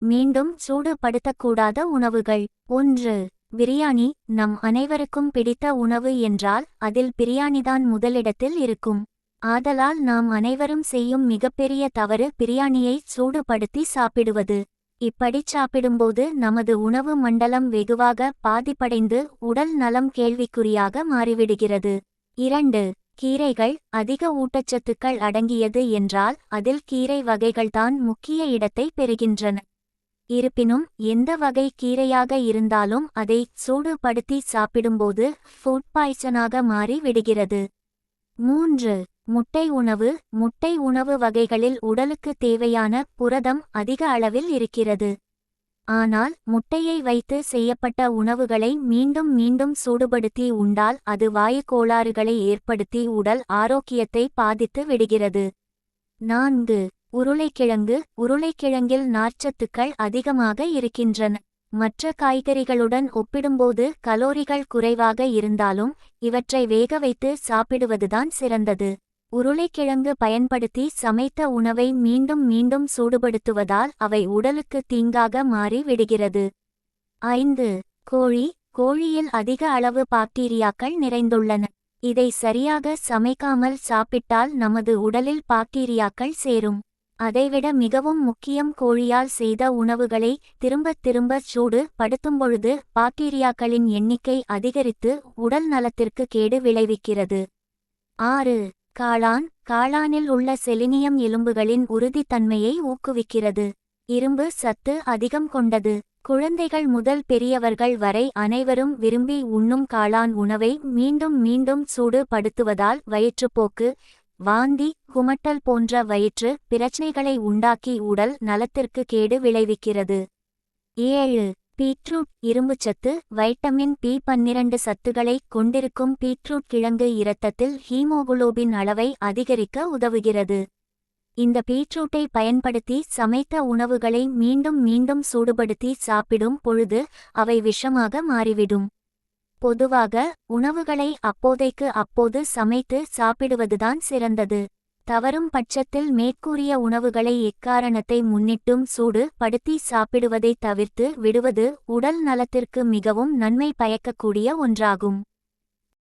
மீண்டும் சூடுபடுத்தக்கூடாத உணவுகள். 1. பிரியாணி. நம் அனைவருக்கும் பிடித்த உணவு என்றால் அதில் பிரியாணிதான் முதலிடத்தில் இருக்கும். ஆதலால் நாம் அனைவரும் செய்யும் மிகப்பெரிய தவறு பிரியாணியை சூடுபடுத்தி சாப்பிடுவது. இப்படிச் சாப்பிடும்போது நமது உணவு மண்டலம் வெகுவாக பாதிப்படைந்து உடல் நலம் கேள்விக்குறியாக மாறிவிடுகிறது. 2. கீரைகள். அதிக ஊட்டச்சத்துக்கள் அடங்கியது என்றால் அதில் கீரை வகைகள்தான் முக்கிய இடத்தை பெறுகின்றன. இருப்பினும் எந்த வகை கீரையாக இருந்தாலும் அதை சூடுபடுத்தி சாப்பிடும்போது ஃபுட் பாய்சனாக மாறி விடுகிறது. 3. முட்டை உணவு. முட்டை உணவு வகைகளில் உடலுக்கு தேவையான புரதம் அதிக அளவில் இருக்கிறது. ஆனால் முட்டையை வைத்து செய்யப்பட்ட உணவுகளை மீண்டும் மீண்டும் சூடுபடுத்தி உண்டால் அது வாயு கோளாறுகளை ஏற்படுத்தி உடல் ஆரோக்கியத்தை பாதித்து விடுகிறது. 4. உருளைக்கிழங்கு. உருளைக்கிழங்கில் நார்ச்சத்துக்கள் அதிகமாக இருக்கின்றன. மற்ற காய்கறிகளுடன் ஒப்பிடும்போது கலோரிகள் குறைவாக இருந்தாலும் இவற்றை வேக வைத்து சாப்பிடுவதுதான் சிறந்தது. உருளைக்கிழங்கு பயன்படுத்தி சமைத்த உணவை மீண்டும் மீண்டும் சூடுபடுத்துவதால் அவை உடலுக்கு தீங்காக மாறி விடுகிறது. 5. கோழி. கோழியில் அதிக அளவு பாக்டீரியாக்கள் நிறைந்துள்ளன. இதை சரியாக சமைக்காமல் சாப்பிட்டால் நமது உடலில் பாக்டீரியாக்கள் சேரும். அதைவிட மிகவும் முக்கியம், கோழியால் செய்த உணவுகளை திரும்பத் திரும்ப சூடு படுத்தும்பொழுது பாக்டீரியாக்களின் எண்ணிக்கை அதிகரித்து உடல் நலத்திற்கு கேடு விளைவிக்கிறது. 6. காளான். காளானில் உள்ள செலினியம் எலும்புகளின் உறுதித்தன்மையை ஊக்குவிக்கிறது. இரும்பு சத்து அதிகம் கொண்டது. குழந்தைகள் முதல் பெரியவர்கள் வரை அனைவரும் விரும்பி உண்ணும் காளான் உணவை மீண்டும் மீண்டும் சூடு படுத்துவதால் வயிற்றுப்போக்கு, வாந்தி, குமட்டல் போன்ற வயிற்று பிரச்சனைகளை உண்டாக்கி உடல் நலத்திற்கு கேடு விளைவிக்கிறது. 7. பீட்ரூட். இரும்புச்சத்து, வைட்டமின் பி12 சத்துக்களை கொண்டிருக்கும் பீட்ரூட் கிழங்கு இரத்தத்தில் ஹீமோகுளோபின் அளவை அதிகரிக்க உதவுகிறது. இந்த பீட்ரூட்டை பயன்படுத்தி சமைத்த உணவுகளை மீண்டும் மீண்டும் சூடுபடுத்தி சாப்பிடும் பொழுது அவை விஷமாக மாறிவிடும். பொதுவாக உணவுகளை அப்போதைக்கு அப்போது சமைத்து சாப்பிடுவதுதான் சிறந்தது. தவறும் பட்சத்தில் மேற்கூறிய உணவுகளை எக்காரணத்தை முன்னிட்டும் சூடு படுத்தி சாப்பிடுவதை தவிர்த்து விடுவது உடல் நலத்திற்கு மிகவும் நன்மை பயக்கக்கூடிய ஒன்றாகும்.